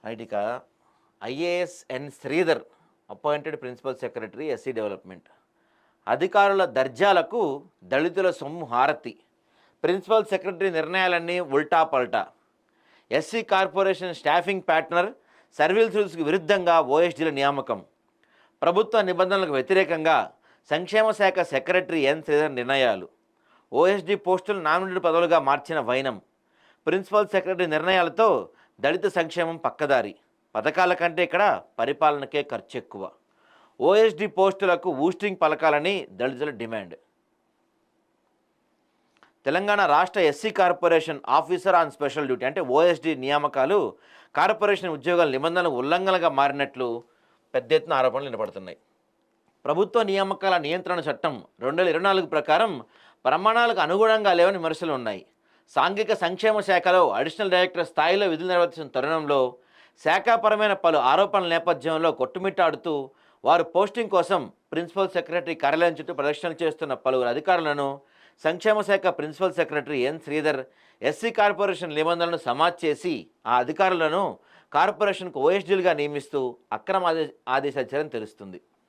Right. ఇక IAS N Sridhar appointed principal secretary SC development. అధికారుల దర్జాలకు దళితుల సొమ్ము హారతి. ప్రిన్సిపల్ సెక్రటరీ నిర్ణయాలన్నీ ఉల్టా పల్టా. SC corporation staffing pattern service రూల్స్కి విరుద్ధంగా ఓఎస్డీల నియామకం. ప్రభుత్వ నిబంధనలకు వ్యతిరేకంగా సంక్షేమ శాఖ సెక్రటరీ ఎన్ శ్రీధర్ నిర్ణయాలు. ఓఎస్డీ పోస్టులు నామినేటెడ్ పదవులుగా మార్చిన వైనం. ప్రిన్సిపల్ సెక్రటరీ నిర్ణయాలతో దళిత సంక్షేమం పక్కదారి. పథకాల కంటే ఇక్కడ పరిపాలనకే ఖర్చు ఎక్కువ. ఓఎస్డీ పోస్టులకు ఊస్టింగ్ పలకాలని దళితుల డిమాండ్. తెలంగాణ రాష్ట్ర SC corporation officer on special duty అంటే ఓఎస్డీ నియామకాలు కార్పొరేషన్ ఉద్యోగాల నిబంధనలు ఉల్లంఘనగా మారినట్లు పెద్ద ఎత్తున ఆరోపణలు వినపడుతున్నాయి. ప్రభుత్వ నియామకాల నియంత్రణ చట్టం 2024 ప్రకారం ప్రమాణాలకు అనుగుణంగా లేవని విమర్శలు ఉన్నాయి. సాంఘిక సంక్షేమ శాఖలో అడిషనల్ డైరెక్టర్ స్థాయిలో విధులు నిర్వర్తిస్తున్న తరుణంలో శాఖాపరమైన పలు ఆరోపణల నేపథ్యంలో కొట్టుమిట్టాడుతూ వారు పోస్టింగ్ కోసం ప్రిన్సిపల్ సెక్రటరీ కార్యాలయం చుట్టూ ప్రదర్శనలు చేస్తున్న పలువురు అధికారులను సంక్షేమ శాఖ principal secretary N Sridhar SC corporation నిబంధనలను సమాజ్ చేసి ఆ అధికారులను కార్పొరేషన్కు ఓఎస్డీలుగా నియమిస్తూ అక్రమ ఆదేశాలు ఇచ్చారని తెలుస్తుంది.